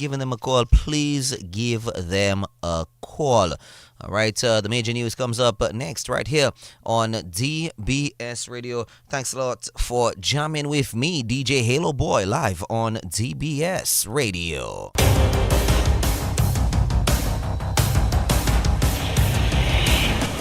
given them a call, please give them a call. All right, the major news comes up next right here on DBS Radio. Thanks a lot for jamming with me, DJ Halo Boy, live on DBS Radio.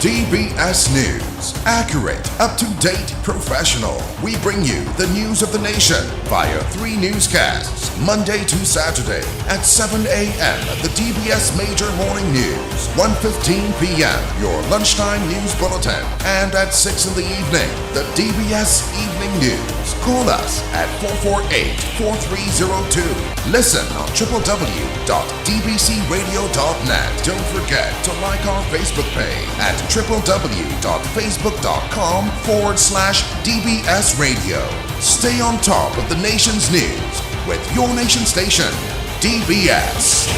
DBS News. Accurate, up-to-date, professional. We bring you the news of the nation via 3 newscasts, Monday to Saturday at 7 a.m. The DBS Major Morning News, 1:15 p.m. Your lunchtime news bulletin, and at 6 in the evening, the DBS Evening News. Call us at 448-4302. Listen on www.dbcradio.net. Don't forget to like our Facebook page at www.facebook.com/DBS Radio. Stay on top of the nation's news with your nation station, DBS.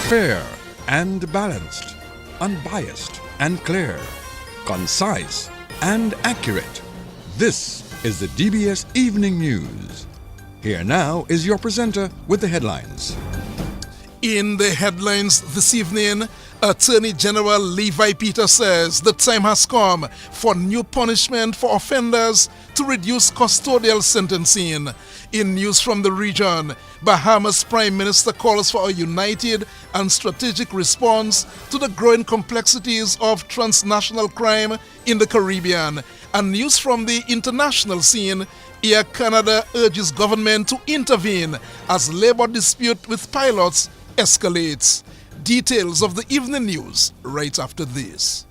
Fair and balanced, unbiased and clear, concise and accurate. This is the DBS Evening News. Here now is your presenter with the headlines. In the headlines this evening, Attorney General Levi Peter says the time has come for new punishment for offenders to reduce custodial sentencing. In news from the region, Bahamas Prime Minister calls for a united and strategic response to the growing complexities of transnational crime in the Caribbean. And news from the international scene, Air Canada urges government to intervene as labor dispute with pilots escalates. Details of the evening news right after this.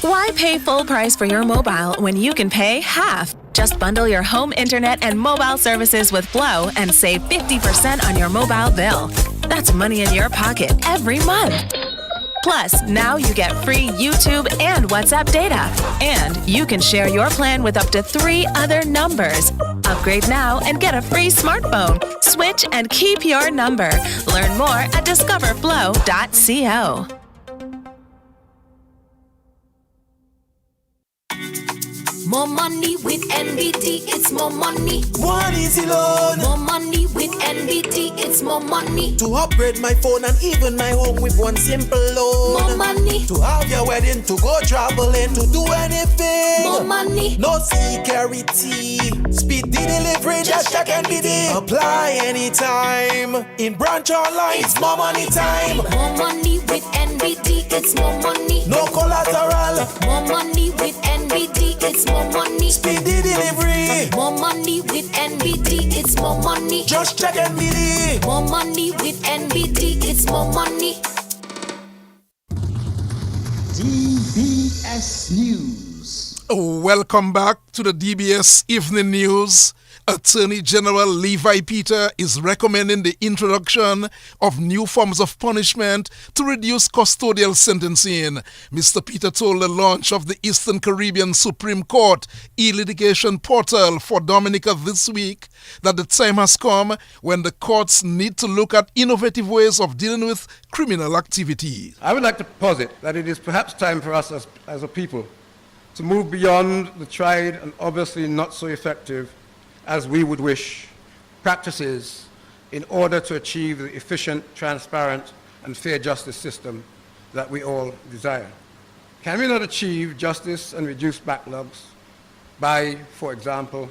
Why pay full price for your mobile when you can pay half? Just bundle your home internet and mobile services with Flow and save 50% on your mobile bill. That's money in your pocket every month. Plus, now you get free YouTube and WhatsApp data. And you can share your plan with up to 3 other numbers. Upgrade now and get a free smartphone. Switch and keep your number. Learn more at discoverflow.co. More money with NBT, it's more money. One easy loan. More money with NBT, it's more money. To upgrade my phone and even my home with one simple loan. More money. To have your wedding, to go traveling, to do anything. More money. No security. Speed delivery, just check NBT. Apply anytime. In branch or line, it's more money time. More money with NBT, it's more money. No collateral. More money with NBT, it's more money. Speedy delivery. More money with NBT, it's more money. Just check NBT. More money with NBT, it's more money. DBS News. Welcome back to the DBS Evening News. Attorney General Levi Peter is recommending the introduction of new forms of punishment to reduce custodial sentencing. Mr. Peter told the launch of the Eastern Caribbean Supreme Court e-litigation portal for Dominica this week that the time has come when the courts need to look at innovative ways of dealing with criminal activity. I would like to posit that it is perhaps time for us as a people to move beyond the tried and obviously not so effective as we would wish practices in order to achieve the efficient, transparent, and fair justice system that we all desire. Can we not achieve justice and reduce backlogs by, for example,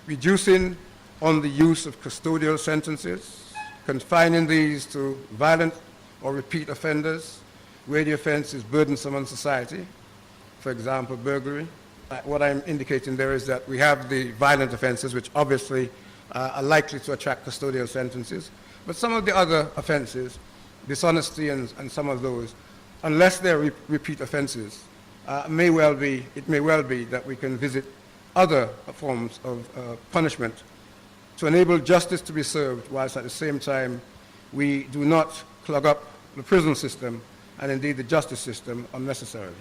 reducing on the use of custodial sentences, confining these to violent or repeat offenders where the offense is burdensome on society, for example, burglary? What I'm indicating there is that we have the violent offenses, which obviously are likely to attract custodial sentences, but some of the other offenses, dishonesty and some of those, unless they're repeat offenses, it may well be that we can visit other forms of punishment to enable justice to be served, whilst at the same time we do not clog up the prison system and indeed the justice system unnecessarily.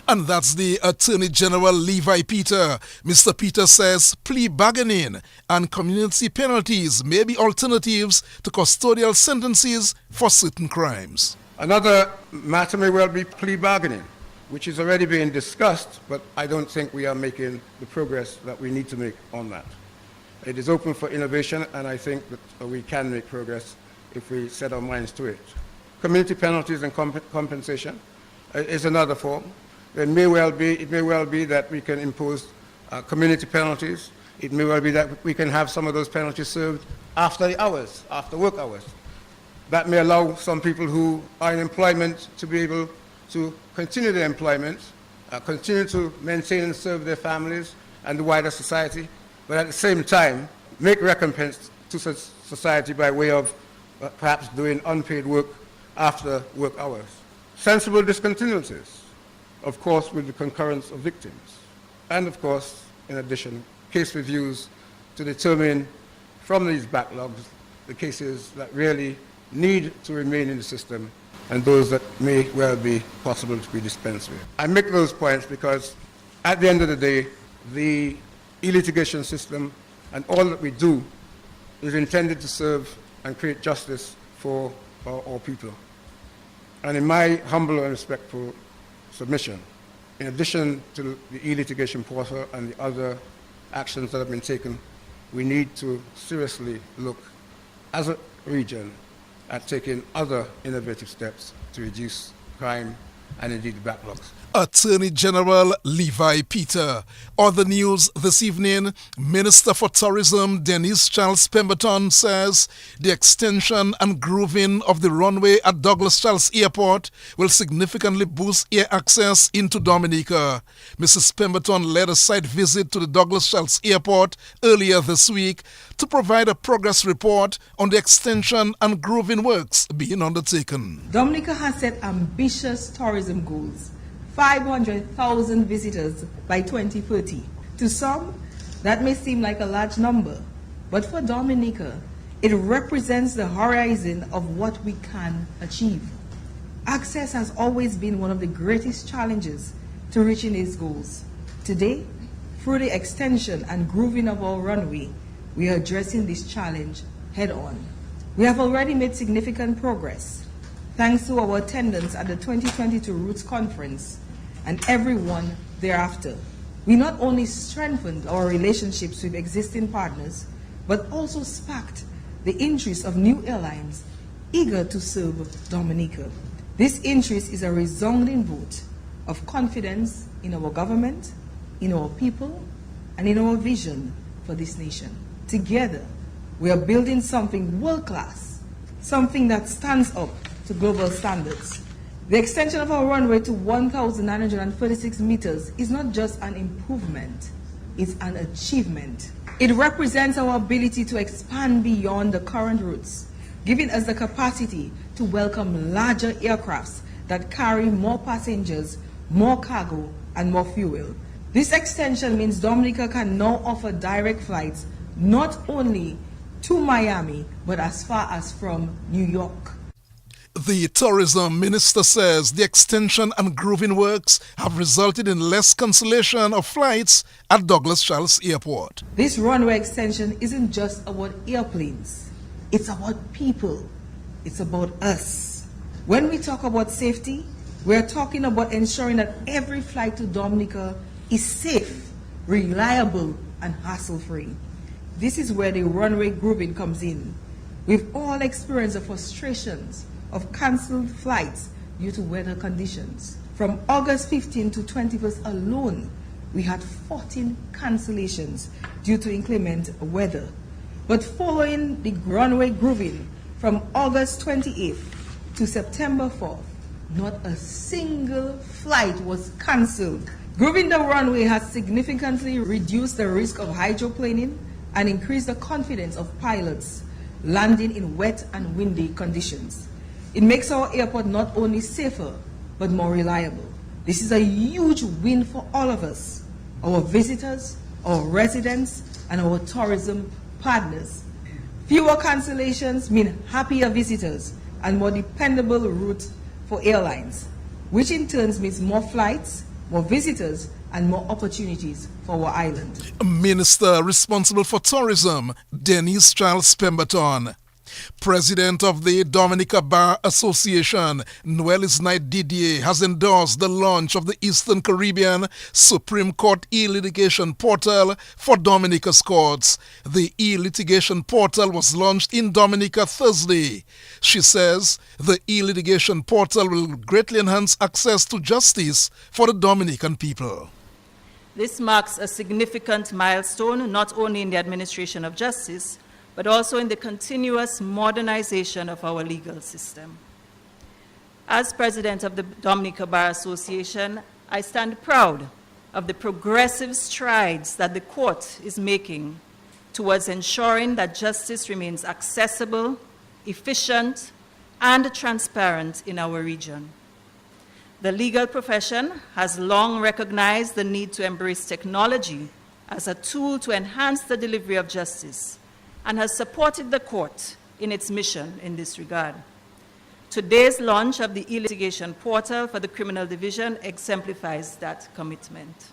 And that's the Attorney General Levi Peter. Mr. Peter says plea bargaining and community penalties may be alternatives to custodial sentences for certain crimes. Another matter may well be plea bargaining, which is already being discussed, but I don't think we are making the progress that we need to make on that. It is open for innovation, and I think that we can make progress if we set our minds to it. Community penalties and compensation is another form. It may well be that we can impose community penalties. It may well be that we can have some of those penalties served after the hours, after work hours. That may allow some people who are in employment to be able to continue their employment, continue to maintain and serve their families and the wider society, but at the same time, make recompense to society by way of perhaps doing unpaid work after work hours. Sensible discontinuances, of course, with the concurrence of victims. And of course, in addition, case reviews to determine from these backlogs the cases that really need to remain in the system and those that may well be possible to be dispensed with. I make those points because at the end of the day, the e-litigation system and all that we do is intended to serve and create justice for our people. And in my humble and respectful submission, in addition to the e-litigation portal and the other actions that have been taken, we need to seriously look as a region at taking other innovative steps to reduce crime and indeed the backlogs. Attorney General Levi Peter. Other news this evening, Minister for Tourism Denise Charles Pemberton says the extension and grooving of the runway at Douglas Charles Airport will significantly boost air access into Dominica. Mrs. Pemberton led a site visit to the Douglas Charles Airport earlier this week to provide a progress report on the extension and grooving works being undertaken. Dominica has set ambitious tourism goals. 500,000 visitors by 2030. To some, that may seem like a large number, but for Dominica, it represents the horizon of what we can achieve. Access has always been one of the greatest challenges to reaching these goals. Today, through the extension and grooving of our runway, we are addressing this challenge head on. We have already made significant progress, thanks to our attendance at the 2022 Roots Conference and everyone thereafter. We not only strengthened our relationships with existing partners, but also sparked the interest of new airlines eager to serve Dominica. This interest is a resounding vote of confidence in our government, in our people, and in our vision for this nation. Together, we are building something world-class, something that stands up to global standards. The extension of our runway to 1,936 meters is not just an improvement, it's an achievement. It represents our ability to expand beyond the current routes, giving us the capacity to welcome larger aircrafts that carry more passengers, more cargo, and more fuel. This extension means Dominica can now offer direct flights not only to Miami, but as far as from New York. The tourism minister says the extension and grooving works have resulted in less cancellation of flights at Douglas Charles Airport. This runway extension isn't just about airplanes. It's about people. It's about us. When we talk about safety, we're talking about ensuring that every flight to Dominica is safe, reliable, and hassle-free. This is where the runway grooving comes in. We've all experienced the frustrations of cancelled flights due to weather conditions. From August 15 to 21st alone, we had 14 cancellations due to inclement weather. But following the runway grooving from August 28th to September 4th, not a single flight was cancelled. Grooving the runway has significantly reduced the risk of hydroplaning and increased the confidence of pilots landing in wet and windy conditions. It makes our airport not only safer, but more reliable. This is a huge win for all of us, our visitors, our residents, and our tourism partners. Fewer cancellations mean happier visitors and more dependable routes for airlines, which in turn means more flights, more visitors, and more opportunities for our island. Minister responsible for tourism, Denise Charles Pemberton. President of the Dominica Bar Association, Noelis Knight Didier, has endorsed the launch of the Eastern Caribbean Supreme Court e-litigation portal for Dominica's courts. The e-litigation portal was launched in Dominica Thursday. She says the e-litigation portal will greatly enhance access to justice for the Dominican people. This marks a significant milestone not only in the administration of justice, but also in the continuous modernization of our legal system. As president of the Dominica Bar Association, I stand proud of the progressive strides that the court is making towards ensuring that justice remains accessible, efficient, and transparent in our region. The legal profession has long recognized the need to embrace technology as a tool to enhance the delivery of justice, and has supported the court in its mission in this regard. Today's launch of the e-litigation portal for the Criminal Division exemplifies that commitment.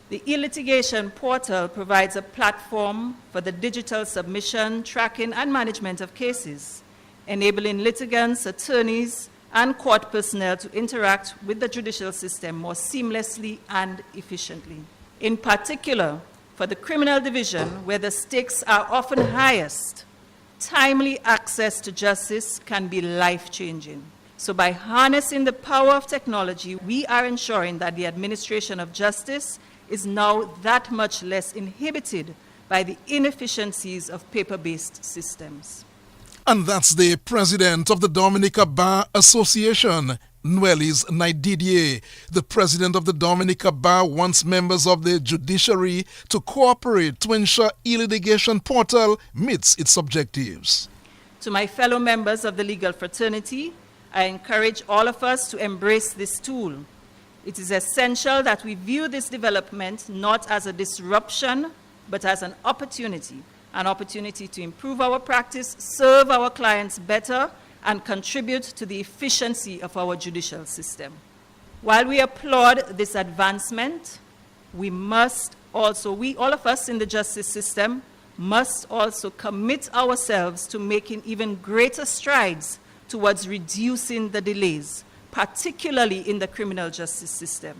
The e-litigation portal provides a platform for the digital submission, tracking, and management of cases, enabling litigants, attorneys, and court personnel to interact with the judicial system more seamlessly and efficiently. In particular, for the Criminal Division, where the stakes are often highest, timely access to justice can be life-changing. So by harnessing the power of technology, we are ensuring that the administration of justice is now that much less inhibited by the inefficiencies of paper-based systems. And that's the president of the Dominica Bar Association, Noelis Knight Didier. The president of the Dominica Bar wants members of the judiciary to cooperate to ensure e-litigation portal meets its objectives. To my fellow members of the legal fraternity, I encourage all of us to embrace this tool. It is essential that we view this development not as a disruption, but as an opportunity to improve our practice, serve our clients better, and contribute to the efficiency of our judicial system. While we applaud this advancement, we all of us in the justice system, must also commit ourselves to making even greater strides towards reducing the delays, particularly in the criminal justice system.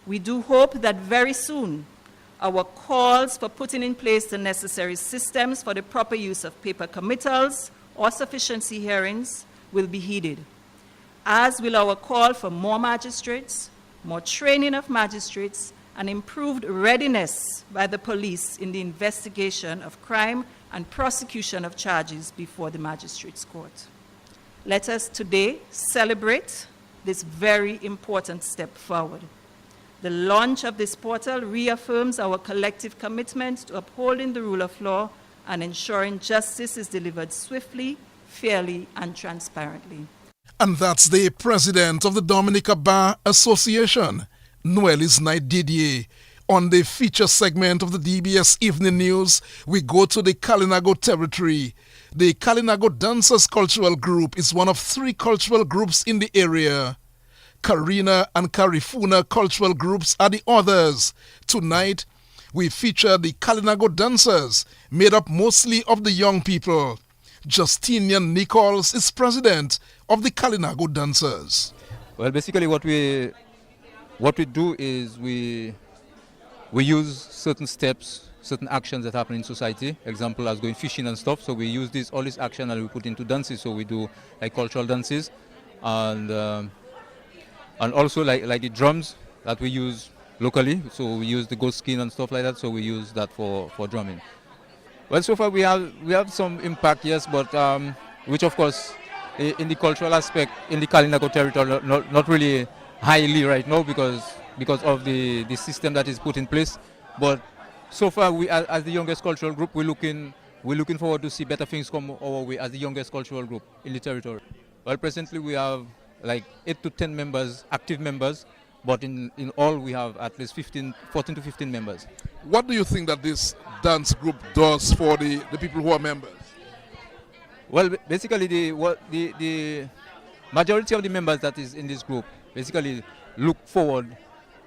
We do hope that very soon, our calls for putting in place the necessary systems for the proper use of paper committals or sufficiency hearings will be heeded, as will our call for more magistrates, more training of magistrates, and improved readiness by the police in the investigation of crime and prosecution of charges before the magistrates' court. Let us today celebrate this very important step forward. The launch of this portal reaffirms our collective commitment to upholding the rule of law and ensuring justice is delivered swiftly, fairly, and transparently. And that's the president of the Dominica Bar Association, Noelis Knight Didier. On the feature segment of the DBS Evening News, we go to the Kalinago territory. The Kalinago Dancers Cultural Group is one of 3 cultural groups in the area. Karina and Karifuna cultural groups are the others. Tonight, we feature the Kalinago Dancers, made up mostly of the young people. Justinian Nichols is president of the Kalinago Dancers. Well, basically what we do is we use certain steps, certain actions that happen in society, example as going fishing and stuff. So we use all this action and we put into dances. So we do like cultural dances and also like the drums that we use locally. So we use the goat skin and stuff like that. So we use that for drumming. Well, so far we have some impact, yes, but which of course in the cultural aspect in the Kalinago territory not really highly right now because of the system that is put in place. But so far we as the youngest cultural group we're looking forward to see better things come our way as the youngest cultural group in the territory. Well, presently we have like 8 to 10 members, active members, but in all we have at least 14 to 15 members. What do you think that this dance group does for the people who are members? Well, basically the majority of the members that is in this group basically look forward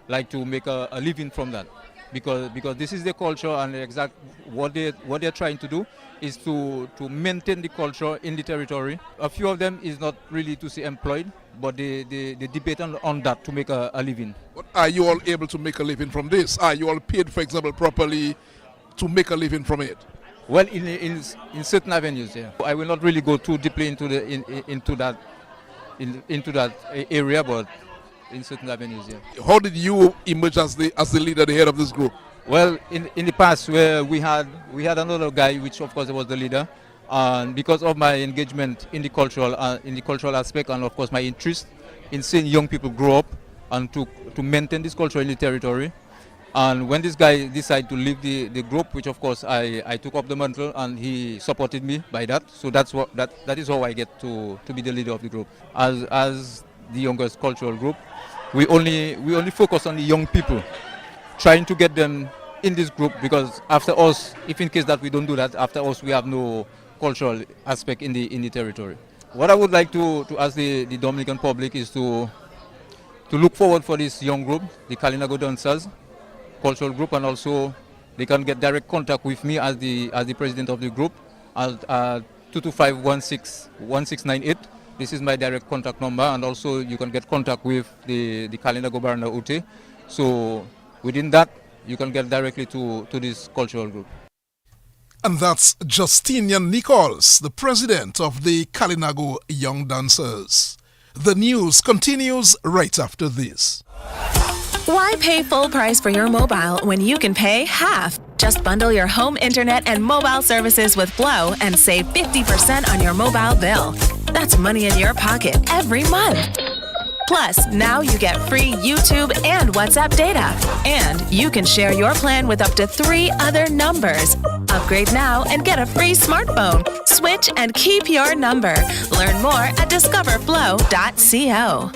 like to make a living from that. because this is the culture, and exact what they're trying to do is to maintain the culture in the territory. A few of them is not really to say employed, but they debate on that to make a living. But are you all able to make a living from this? Are you all paid, for example, properly to make a living from it? Well, in certain avenues, yeah. I will not really go too deeply into that area, but in certain avenues, yeah. How did you emerge as the leader, the head of this group? Well, in the past, where we had another guy, which of course was the leader, and because of my engagement in the cultural aspect, and of course my interest in seeing young people grow up and to maintain this culture in the territory. And when this guy decided to leave the group, which of course I took up the mantle, and he supported me by that. So that is how I get to be the leader of the group. As the youngest cultural group, we only focus on the young people, trying to get them in this group, because after us, if in case that we don't do that, after us we have no cultural aspect in the territory. What I would like to ask the Dominican public is to look forward for this young group, the Kalinago dancers cultural group, and also they can get direct contact with me as the president of the group at 225-1698. This is my direct contact number, and also you can get contact with the Kalinago Barna Ute. So within that, you can get directly to this cultural group. And that's Justinian Nichols, the president of the Kalinago Young Dancers. The news continues right after this. Why pay full price for your mobile when you can pay half? Just bundle your home internet and mobile services with Flow and save 50% on your mobile bill. That's money in your pocket every month. Plus, now you get free YouTube and WhatsApp data. And you can share your plan with up to 3 other numbers. Upgrade now and get a free smartphone. Switch and keep your number. Learn more at discoverflow.co.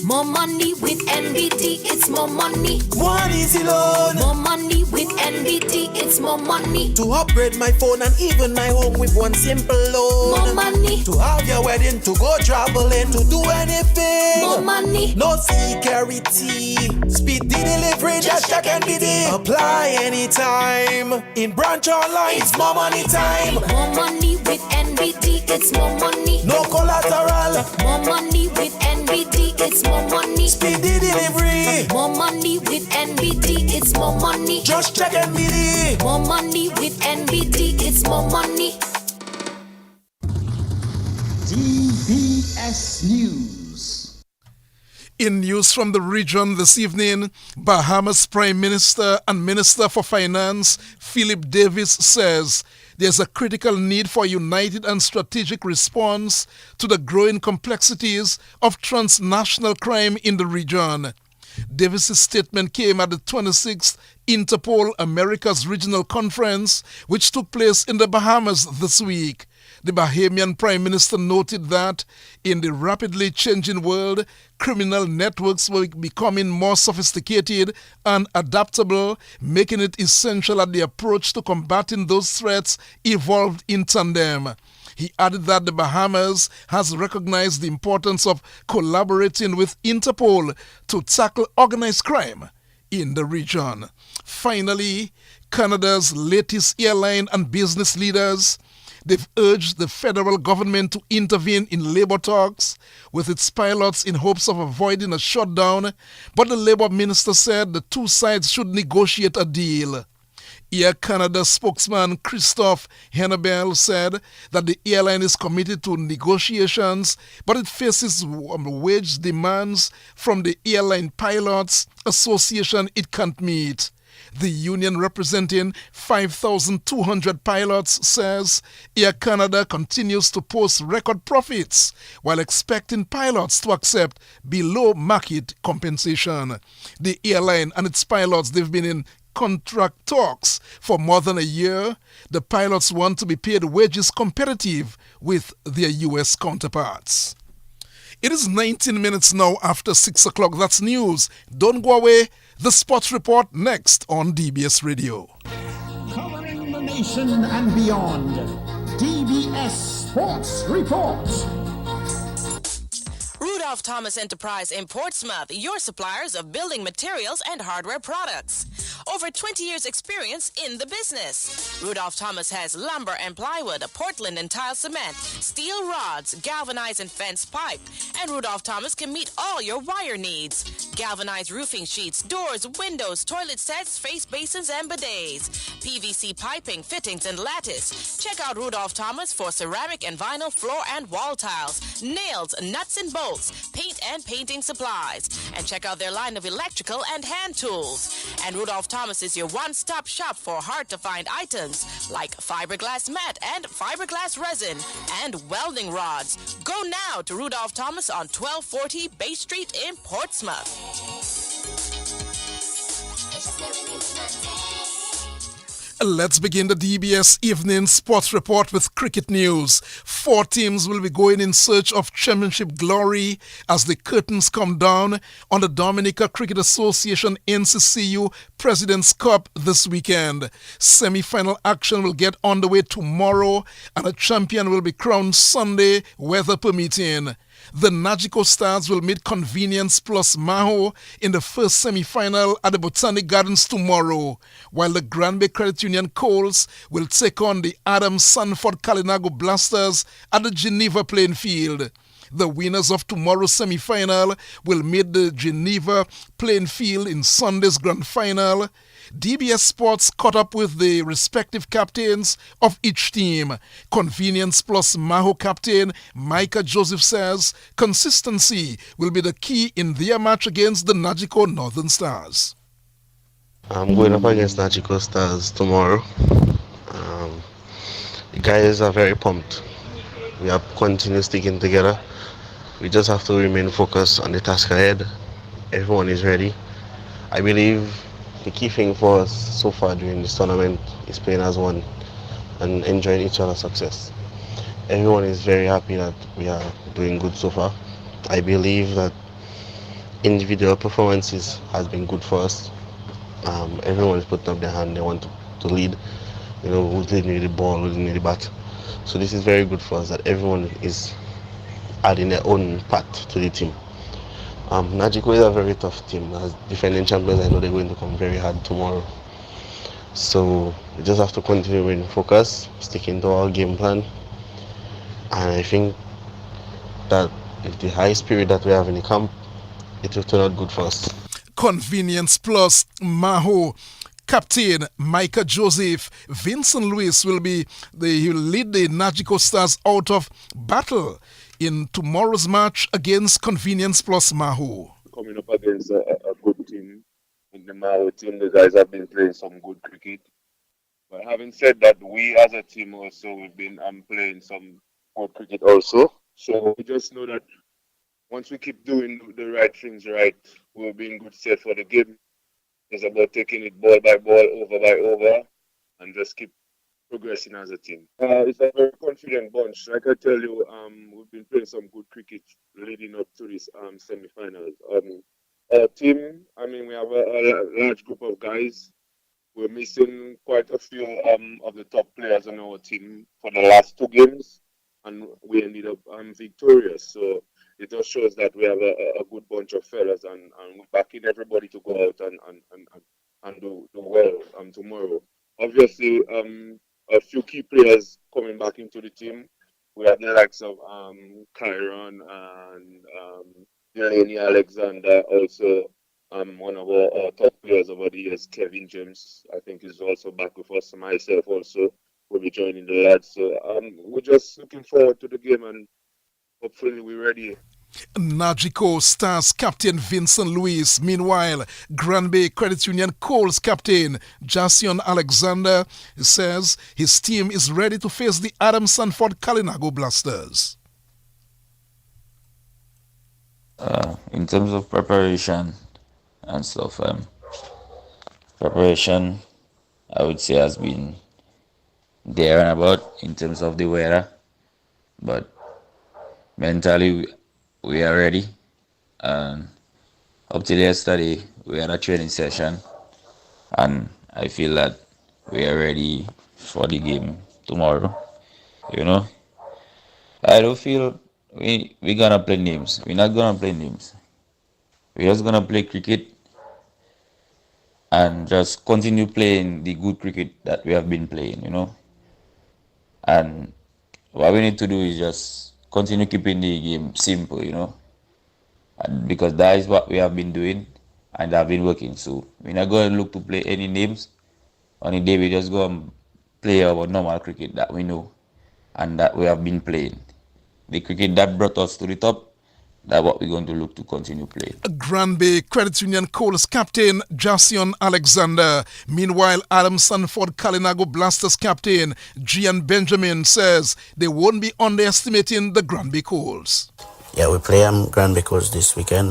More money with NBT, it's more money. One easy loan. More money with NBT, it's more money. To upgrade my phone and even my home with one simple loan. More money. To have your wedding, to go traveling, to do anything. More money. No security. Speed the delivery, just check NBT. Apply anytime. In branch online, it's more money time. More money with NBT, it's more money. No collateral. More money with NBT, it's more money. Speed the delivery. More money with NBT, it's more money. Just check NBT. More money with NBT, it's more money. DBS News. In news from the region this evening, Bahamas Prime Minister and Minister for Finance Philip Davis says there's a critical need for a united and strategic response to the growing complexities of transnational crime in the region. Davis' statement came at the 26th Interpol Americas Regional Conference, which took place in the Bahamas this week. The Bahamian Prime Minister noted that in the rapidly changing world, criminal networks were becoming more sophisticated and adaptable, making it essential that the approach to combating those threats evolved in tandem. He added that the Bahamas has recognized the importance of collaborating with Interpol to tackle organized crime in the region. Finally, Canada's latest airline and business leaders, they've urged the federal government to intervene in labor talks with its pilots in hopes of avoiding a shutdown, but the labor minister said the two sides should negotiate a deal. Air Canada spokesman Christophe Hennebel said that the airline is committed to negotiations, but it faces wage demands from the Airline Pilots Association it can't meet. The union representing 5,200 pilots says Air Canada continues to post record profits while expecting pilots to accept below market compensation. The airline and its pilots, they've been in contract talks for more than a year. The pilots want to be paid wages competitive with their U.S. counterparts. It is 19 minutes now after 6 o'clock. That's news. Don't go away. The Sports Report next on DBS Radio. Covering the nation and beyond. DBS Sports Report. Rudolph Thomas Enterprise in Portsmouth, your suppliers of building materials and hardware products. Over 20 years experience in the business. Rudolph Thomas has lumber and plywood, Portland and tile cement, steel rods, galvanized and fence pipe. And Rudolph Thomas can meet all your wire needs. Galvanized roofing sheets, doors, windows, toilet sets, face basins, and bidets. PVC piping, fittings, and lattice. Check out Rudolph Thomas for ceramic and vinyl floor and wall tiles, nails, nuts and bolts, paint and painting supplies. And check out their line of electrical and hand tools. And Rudolph Thomas is your one-stop shop for hard-to-find items like fiberglass mat and fiberglass resin and welding rods. Go now to Rudolph Thomas on 1240 Bay Street in Portsmouth. Let's begin the DBS Evening Sports Report with cricket news. 4 teams will be going in search of championship glory as the curtains come down on the Dominica Cricket Association NCCU President's Cup this weekend. Semi-final action will get underway tomorrow and a champion will be crowned Sunday, weather permitting. The Nagico Stars will meet Convenience plus Maho in the first semi-final at the Botanic Gardens tomorrow, while the Granby Credit Union Coles will take on the Adams Sanford Kalinago Blasters at the Geneva playing field. The winners of tomorrow's semi-final will meet the Geneva playing field in Sunday's grand final. DBS Sports caught up with the respective captains of each team. Convenience plus Maho captain Micah Joseph says consistency will be the key in their match against the Nagico Northern Stars. I'm going up against Nagico Stars tomorrow. The guys are very pumped. We are continuing sticking together. We just have to remain focused on the task ahead. Everyone is ready. I believe the key thing for us so far during this tournament is playing as one and enjoying each other's success. Everyone is very happy that we are doing good so far. I believe that individual performances has been good for us. Everyone is putting up their hand. They want to lead. You know, who's leading with the ball, who's leading with the bat. So this is very good for us that everyone is adding their own part to the team. Nagico is a very tough team. As defending champions, I know they're going to come very hard tomorrow. So we just have to continue in focus, sticking to our game plan. And I think that with the high spirit that we have in the camp, it will turn out good for us. Convenience plus Maho. Captain Micah Joseph, Vincent Lewis he will lead the Nagico Stars out of battle in tomorrow's match against Convenience plus Maho. Coming up against a good team in the Maho team, the guys have been playing some good cricket. But having said that, we as a team also we've been playing some good cricket also. So we just know that once we keep doing the right things right, we'll be in good state for the game. It's about taking it ball by ball, over by over, and just keep progressing as a team. It's a very confident bunch. Like I tell you, we've been playing some good cricket leading up to this semi-finals. Our team, we have a large group of guys. We're missing quite a few of the top players on our team for the last 2 games, and we ended up victorious. So it just shows that we have a good bunch of fellas, and we're backing everybody to go out and do well tomorrow. Obviously, a few key players coming back into the team. We have the likes of Kyron and Delaney Alexander, also one of our top players over the years, Kevin James, I think is also back with us. Myself also will be joining the lads. So we're just looking forward to the game, and hopefully we're ready. Nagico Stars captain Vincent Lewis. Meanwhile, Granby Credit Union Coles captain Jason Alexander says his team is ready to face the Adams Sanford Kalinago Blasters. In terms of preparation and stuff, preparation I would say has been there and about in terms of the weather, but mentally we are ready. And up till yesterday, we had a training session, and I feel that we are ready for the game tomorrow. You know, I don't feel we gonna play names. We're not gonna play names. We're just gonna play cricket and just continue playing the good cricket that we have been playing, And what we need to do is just continue keeping the game simple, and because that is what we have been doing and have been working. So we're not going to look to play any names. On the day we just go and play our normal cricket that we know and that we have been playing. The cricket that brought us to the top, that's what we're going to look to continue playing. Granby Credit Union Coles captain Jason Alexander. Meanwhile, Adam Sanford Kalinago Blasters captain Gian Benjamin says they won't be underestimating the Granby Coles. Yeah, we play Granby Coles this weekend.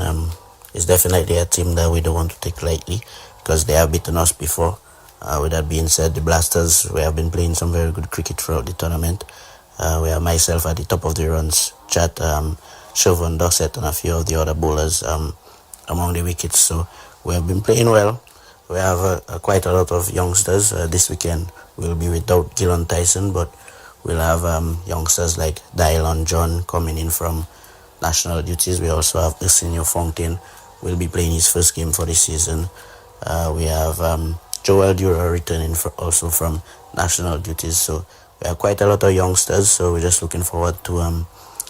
It's definitely a team that we don't want to take lightly because they have beaten us before. With that being said, the Blasters, we have been playing some very good cricket throughout the tournament. We have myself at the top of the runs chat, Chauvin, Dorset, and a few of the other bowlers among the wickets. So we have been playing well. We have quite a lot of youngsters. This weekend we'll be without Gillon Tyson, but we'll have youngsters like Dylan John coming in from national duties. We also have Arsenio Fontaine will be playing his first game for the season. We have Joel Dura returning also from national duties. So we have quite a lot of youngsters. So we're just looking forward to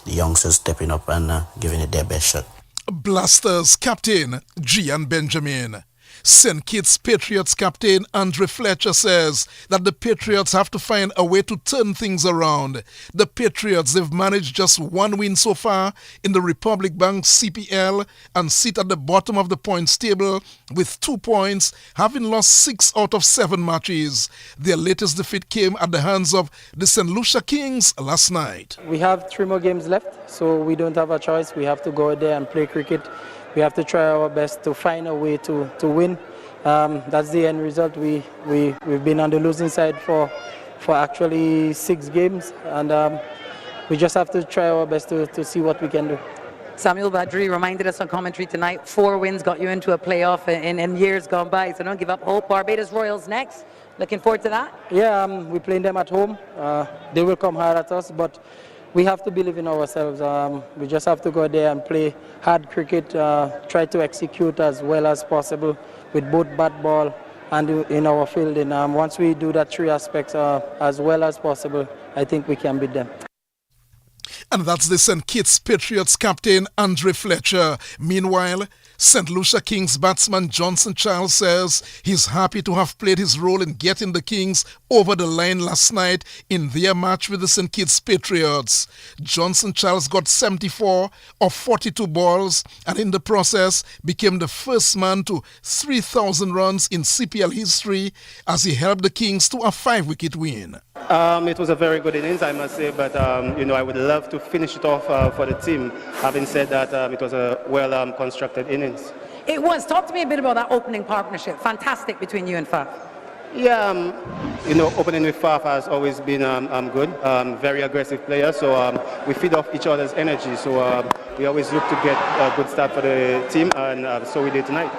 the youngsters stepping up and giving it their best shot. Blasters captain Gian Benjamin. St. Kitts Patriots captain Andre Fletcher says that the Patriots have to find a way to turn things around. The Patriots, they've managed just one win so far in the Republic Bank CPL and sit at the bottom of the points table with 2 points, having lost 6 out of 7 matches. Their latest defeat came at the hands of the St. Lucia Kings last night. We have 3 more games left, so we don't have a choice. We have to go out there and play cricket. We have to try our best to find a way to win. That's the end result. We've been on the losing side for actually 6 games, and we just have to try our best to see what we can do. Samuel Badri reminded us on commentary tonight, 4 wins got you into a playoff in years gone by, so don't give up hope. Barbados Royals next. Looking forward to that? Yeah, we're playing them at home. They will come hard at us, but we have to believe in ourselves. We just have to go there and play hard cricket, try to execute as well as possible with both bat ball and in our fielding. Once we do that 3 aspects as well as possible, I think we can beat them. And that's the St. Kitts Patriots captain Andre Fletcher. Meanwhile, St. Lucia Kings batsman Johnson Charles says he's happy to have played his role in getting the Kings over the line last night in their match with the St. Kitts Patriots. Johnson Charles got 74 of 42 balls and in the process became the first man to 3,000 runs in CPL history as he helped the Kings to a 5-wicket win. It was a very good innings, I must say, but I would love to finish it off for the team. Having said that, it was a well-constructed innings. It was. Talk to me a bit about that opening partnership. Fantastic between you and Faf. Yeah, opening with Faf has always been good. Very aggressive player, so we feed off each other's energy. So we always look to get a good start for the team, and so we did tonight.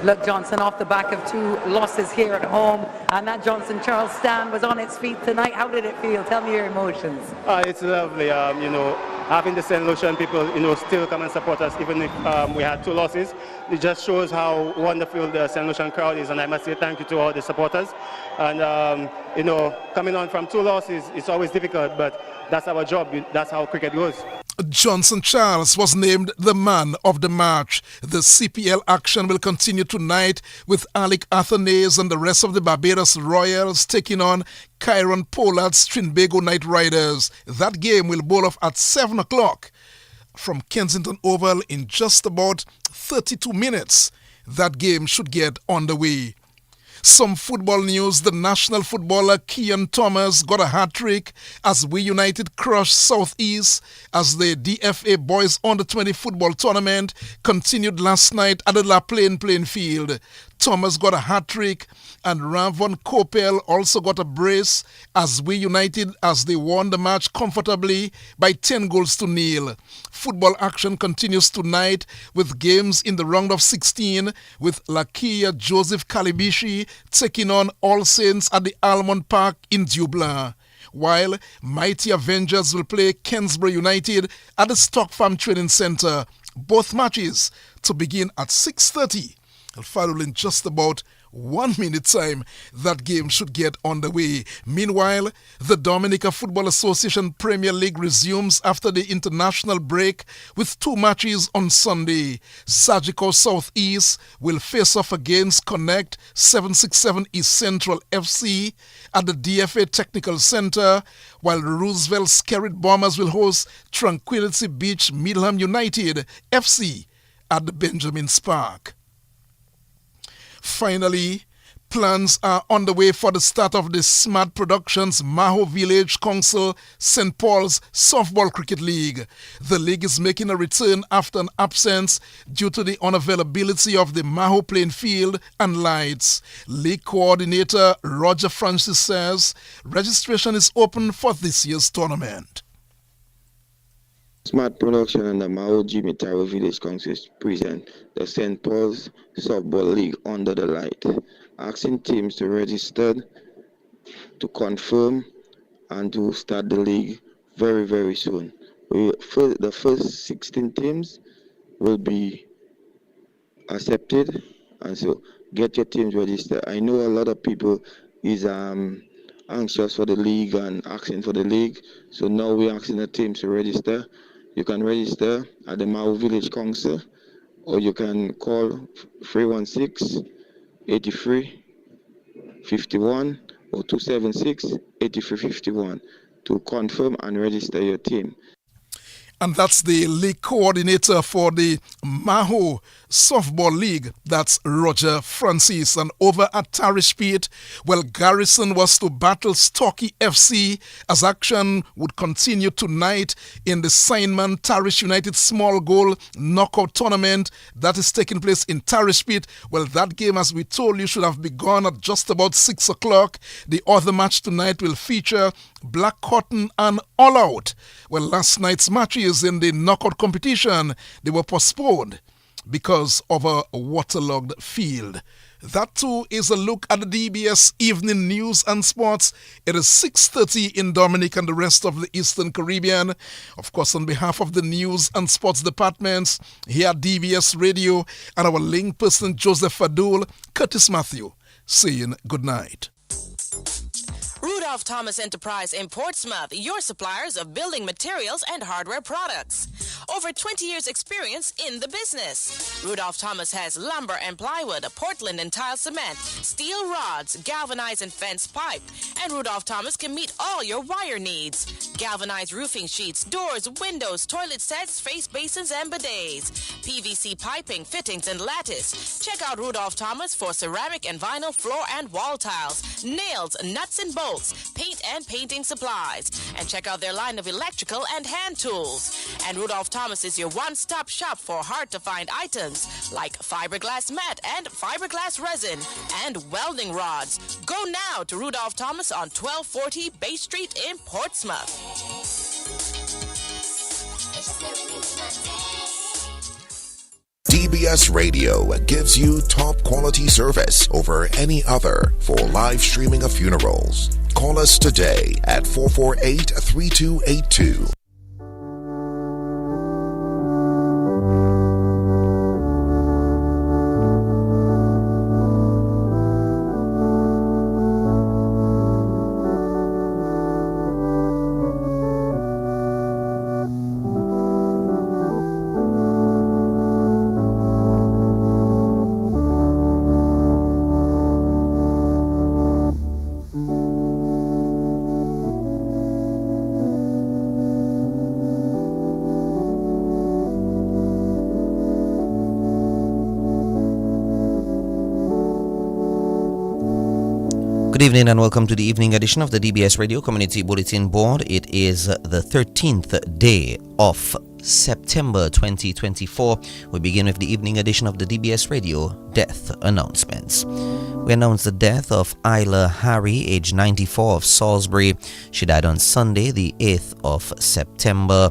Look, Johnson, off the back of 2 losses here at home, and that Johnson Charles stand was on its feet tonight. How did it feel? Tell me your emotions. It's lovely, having the St. Lucian people, still come and support us, even if we had 2 losses. It just shows how wonderful the St. Lucian crowd is, and I must say thank you to all the supporters. And, coming on from 2 losses, it's always difficult, but that's our job. That's how cricket goes. Johnson Charles was named the man of the match. The CPL action will continue tonight with Alec Athanaze and the rest of the Barbados Royals taking on Kyron Pollard's Trinbago Knight Riders. That game will bowl off at 7 o'clock from Kensington Oval in just about 32 minutes. That game should get underway. Some football news. The national footballer Kean Thomas got a hat-trick as We United crushed Southeast as the DFA Boys Under-20 football tournament continued last night at the La Plaine playing field. Thomas got a hat-trick and Ravon Kopel also got a brace as We United as they won the match comfortably by 10-0. Football action continues tonight with games in the round of 16 with Lakia Joseph Kalibishi taking on All Saints at the Almond Park in Dublin. while Mighty Avengers will play Kensborough United at the Stock Farm Training Centre. Both matches to begin at 6:30. And following just about 1 minute time, that game should get underway. Meanwhile, the Dominica Football Association Premier League resumes after the international break with 2 matches on Sunday. Sagicor Southeast will face off against Connect 767 East Central FC at the DFA Technical Center, while Roosevelt Skerrit Bombers will host Tranquility Beach Middleham United FC at the Benjamin Park. Finally, plans are underway for the start of the Smart Productions Maho Village Council St. Paul's Softball Cricket League. The league is making a return after an absence due to the unavailability of the Maho playing field and lights. League coordinator Roger Francis says registration is open for this year's tournament. Smart Production and the Mao Jimmy Taro Village Council present the St. Paul's Softball League under the light, asking teams to register, to confirm, and to start the league very, very soon. The first 16 teams will be accepted, and so get your teams registered. I know a lot of people is anxious for the league and asking for the league, so now we're asking the teams to register. You can register at the Mao Village Council, or you can call 316-83-51 or 276-8351 to confirm and register your team. And that's the league coordinator for the Maho Softball League. That's Roger Francis. And over at Tarishpete, well, Garrison was to battle Stocky FC as action would continue tonight in the Signman Tarish United Small Goal Knockout Tournament that is taking place in Tarishpete. Well, that game, as we told you, should have begun at just about 6 o'clock. The other match tonight will feature Black Cotton and All Out. Well, last night's matches in the knockout competition, they were postponed because of a waterlogged field. That too is a look at the DBS Evening News and Sports. It is 6:30 in Dominic and the rest of the Eastern Caribbean. Of course, on behalf of the News and Sports departments here at DBS Radio and our link person Joseph Fadul, Curtis Matthew, saying good night. Rudolph Thomas Enterprise in Portsmouth, your suppliers of building materials and hardware products. Over 20 years experience in the business. Rudolph Thomas has lumber and plywood, Portland and tile cement, steel rods, galvanized and fence pipe. And Rudolph Thomas can meet all your wire needs. Galvanized roofing sheets, doors, windows, toilet sets, face basins and bidets. PVC piping, fittings and lattice. Check out Rudolph Thomas for ceramic and vinyl floor and wall tiles, nails, nuts and bolts, paint and painting supplies. And check out their line of electrical and hand tools. And Rudolph Thomas is your one-stop shop for hard-to-find items like fiberglass mat and fiberglass resin and welding rods. Go now to Rudolph Thomas on 1240 Bay Street in Portsmouth. DBS Radio gives you top quality service over any other for live streaming of funerals. Call us today at 448-3282. Good evening and welcome to the evening edition of the DBS Radio Community Bulletin Board. It is the 13th day of September 2024. We begin with the evening edition of the DBS Radio Death Announcements. We announce the death of Isla Harry, age 94, of Salisbury. She died on Sunday, the 8th of September.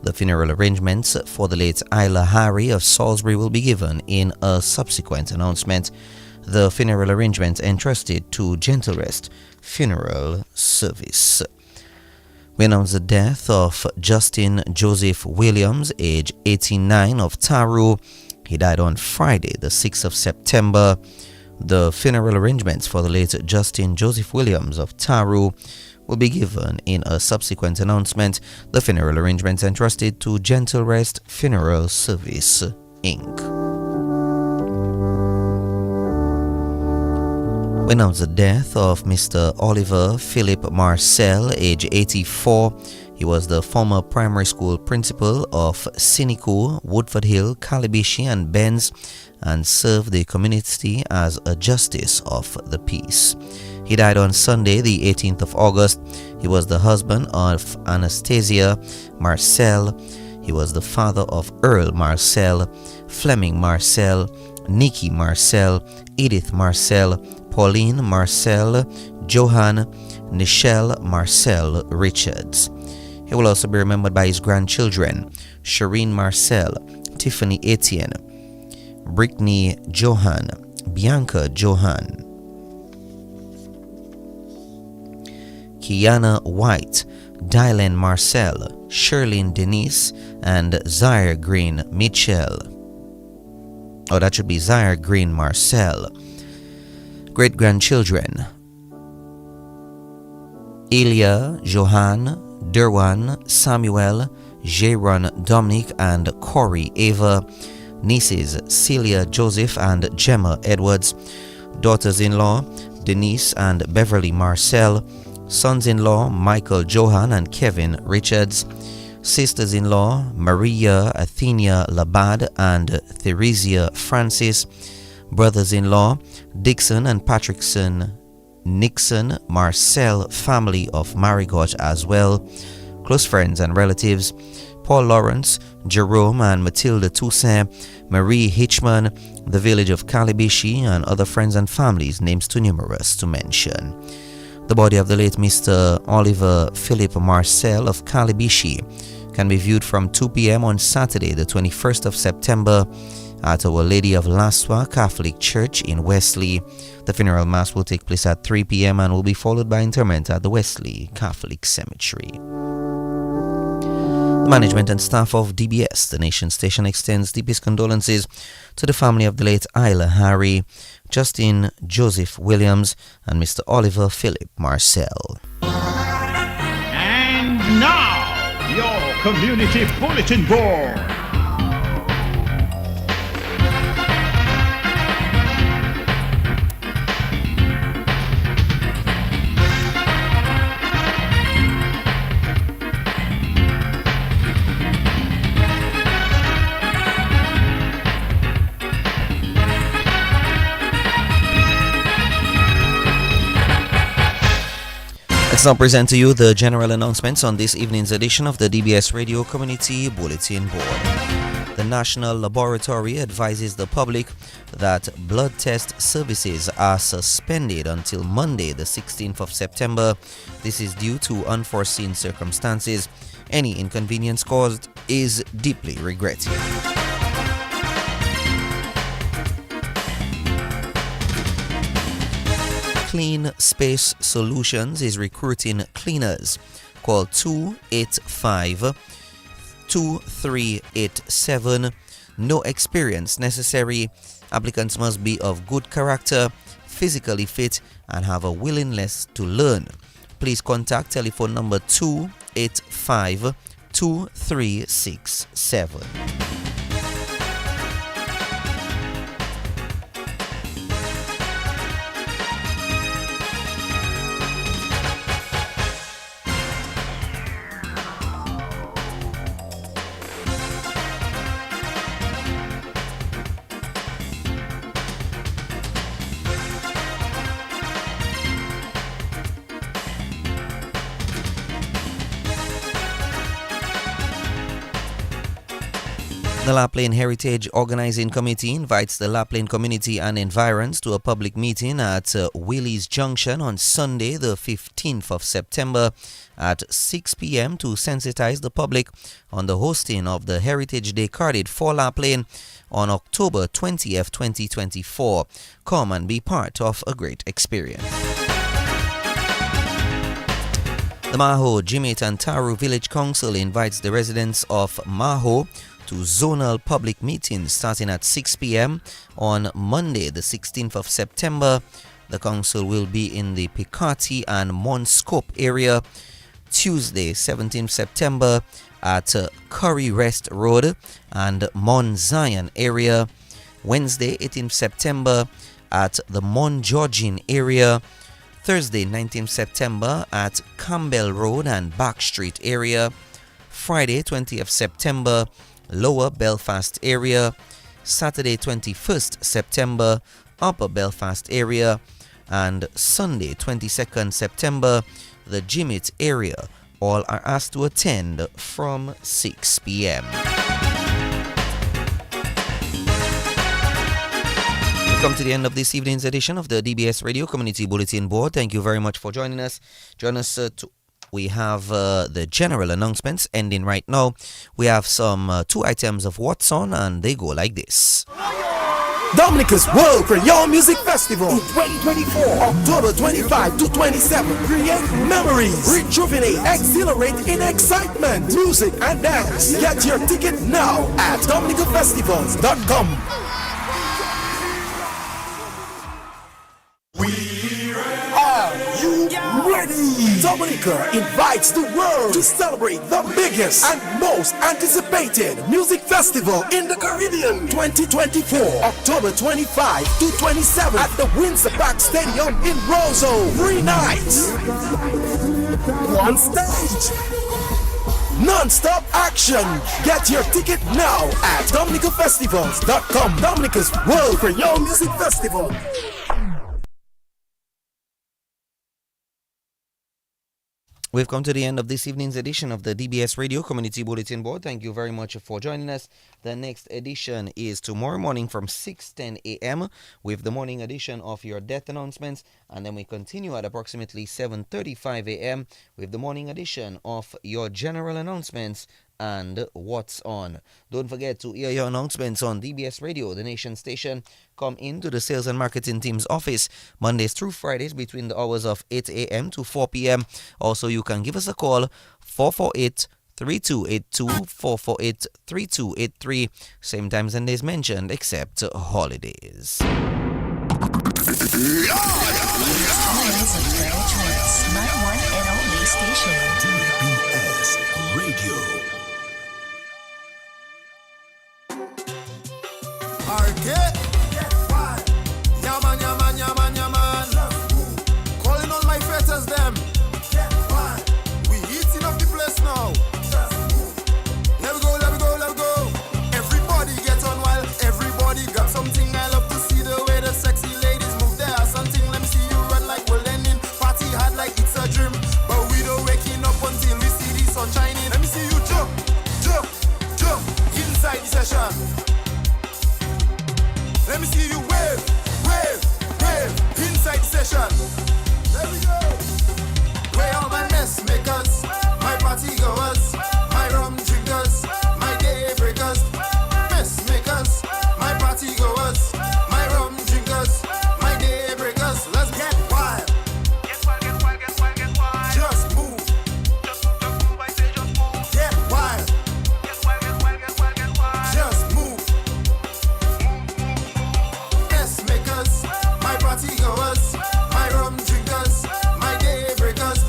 The funeral arrangements for the late Isla Harry of Salisbury will be given in a subsequent announcement. The funeral arrangement entrusted to Gentle Rest Funeral Service. We announce the death of Justin Joseph Williams, age 89, of Taru. He died on Friday, the 6th of September. The funeral arrangements for the late Justin Joseph Williams of Taru will be given in a subsequent announcement. The funeral arrangements entrusted to Gentle Rest Funeral Service, Inc. We announce the death of Mr. Oliver Philip Marcel, age 84. He was the former primary school principal of Siniku, Woodford Hill, Calibishi, and Benz, and served the community as a justice of the peace. He died on Sunday, the 18th of August. He was the husband of Anastasia Marcel. He was the father of Earl Marcel, Fleming Marcel, Nikki Marcel, Edith Marcel, Pauline Marcel, Johan Nichelle Marcel Richards. He will also be remembered by his grandchildren, Shireen Marcel, Tiffany Etienne, Brittany Johan, Bianca Johan, Kiana White, Dylan Marcel, Sherlyn Denise, and Zaire Green Mitchell. Oh, that should be Zaire Green Marcel. Great-grandchildren: Ilya, Johan, Derwan, Samuel, Jaron Dominic, and Corey Ava. Nieces: Celia Joseph and Gemma Edwards. Daughters-in-law: Denise and Beverly Marcel. Sons-in-law: Michael Johan and Kevin Richards. Sisters-in-law: Maria Athenia Labad and Theresia Francis. Brothers-in-law: Dixon and Patrickson Nixon Marcel, family of Marigot as well. Close friends and relatives: Paul Lawrence, Jerome and Matilda Toussaint, Marie Hitchman, the village of Calibishi, and other friends and families, names too numerous to mention. The body of the late Mr. Oliver Philip Marcel of Calibishi can be viewed from 2 p.m. on Saturday, the 21st of September, at Our Lady of Laswa Catholic Church in Wesley. The funeral mass will take place at 3 p.m. and will be followed by interment at the Wesley Catholic Cemetery. The management and staff of DBS, the nation station, extends deepest condolences to the family of the late Isla Harry, Justin Joseph Williams, and Mr. Oliver Philip Marcel. And now, your Community Bulletin Board. Let's now present to you the general announcements on this evening's edition of the DBS Radio Community Bulletin Board. The National Laboratory advises the public that blood test services are suspended until Monday, the 16th of September. This is due to unforeseen circumstances. Any inconvenience caused is deeply regretted. Clean Space Solutions is recruiting cleaners. Call 285-2387. No experience necessary. Applicants must be of good character, physically fit, and have a willingness to learn. Please contact telephone number 285-2367. The La Plaine Heritage Organizing Committee invites the La Plaine community and environs to a public meeting at Willie's Junction on Sunday, the 15th of September at 6 p.m. to sensitize the public on the hosting of the Heritage Day carded for La Plaine on October 20th, 2024. Come and be part of a great experience. The Maho, Jimit and Taru Village Council invites the residents of Maho to zonal public meetings starting at 6 p.m. on Monday, the 16th of September. The council will be in the Picati and Monscope area. Tuesday, 17th September at Curry Rest Road and Mont Zion area. Wednesday, 18th September at the Mont Georgine area. Thursday, 19th September at Campbell Road and Back Street area. Friday, 20th September, Lower Belfast area. Saturday, 21st September, Upper Belfast area. And Sunday, 22nd September, the Jimit area. All are asked to attend from 6 p.m. Come to the end of this evening's edition of the DBS Radio Community Bulletin Board. Thank you very much for joining us. We have the general announcements ending right now. We have some 2 items of what's on, and they go like this. Dominica's World Crayon Music Festival in 2024, October 25 to 27. Create memories, rejuvenate, exhilarate in excitement, music and dance. Get your ticket now at dominicafestivals.com. Are you ready? Dominica invites the world to celebrate the biggest and most anticipated music festival in the Caribbean 2024, October 25 to 27 at the Windsor Park Stadium in Roseau. 3 nights, 1 stage, non-stop action. Get your ticket now at dominicafestivals.com. Dominica's World Crayon Music Festival. We've come to the end of this evening's edition of the DBS Radio Community Bulletin Board. Thank you very much for joining us. The next edition is tomorrow morning from 6:10 a.m. with the morning edition of your death announcements. And then we continue at approximately 7:35 a.m. with the morning edition of your general announcements and what's on. Don't forget to hear your announcements on DBS Radio, the nation station. Come into the sales and marketing team's office Mondays through Fridays between the hours of 8 a.m. to 4 p.m. Also, you can give us a call, 448-3282, 448-3283. Same times and days mentioned, except holidays. Not one and only station. DBS Radio. Arcade. Yaman, yaman, yaman, yaman. Calling all my fetters them. We eating up the place now. Let me go, let me go, let me go. Everybody get on while everybody got something. I love to see the way the sexy ladies move there. Something, let me see you run like we're Lenin. Party hard like it's a dream. But we don't waking up until we see the sun shining. Let me see you jump, jump, jump inside the session. Let me see you wave, wave, wave inside the session. There we go. Where all my mess makers, my party goers, my rum drinkers, my day breakers, mess makers, my party goers, my rum drinkers, my day breakers. Let's get wild. Get wild, get wild, get wild, get wild. Just move. Just move, I say just move. Get wild. Get wild, get wild, get wild, get wild. Just move. Makers, my party goers, my rum drinkers, my day breakers,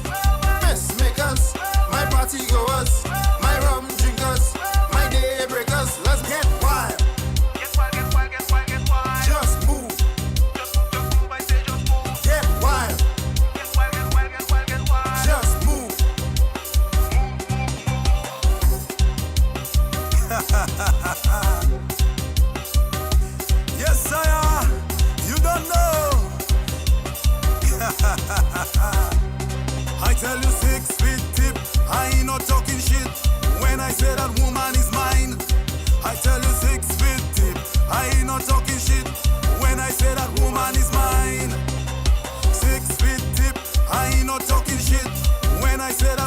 mess makers, my party goers, my rum drinkers, my day breakers. Let's get wild. Get wild, get wild, get wild, get wild. Just move. Just move, I say just move. Get wild. Get wild, get wild, get wild, get wild. Just move. Yes, sire. You don't know. I tell you 6 feet tip. I ain't not talking shit. When I say that woman is mine, I tell you 6 feet tip. I ain't not talking shit. When I say that woman is mine, 6 feet tip. I ain't not talking shit. When I say that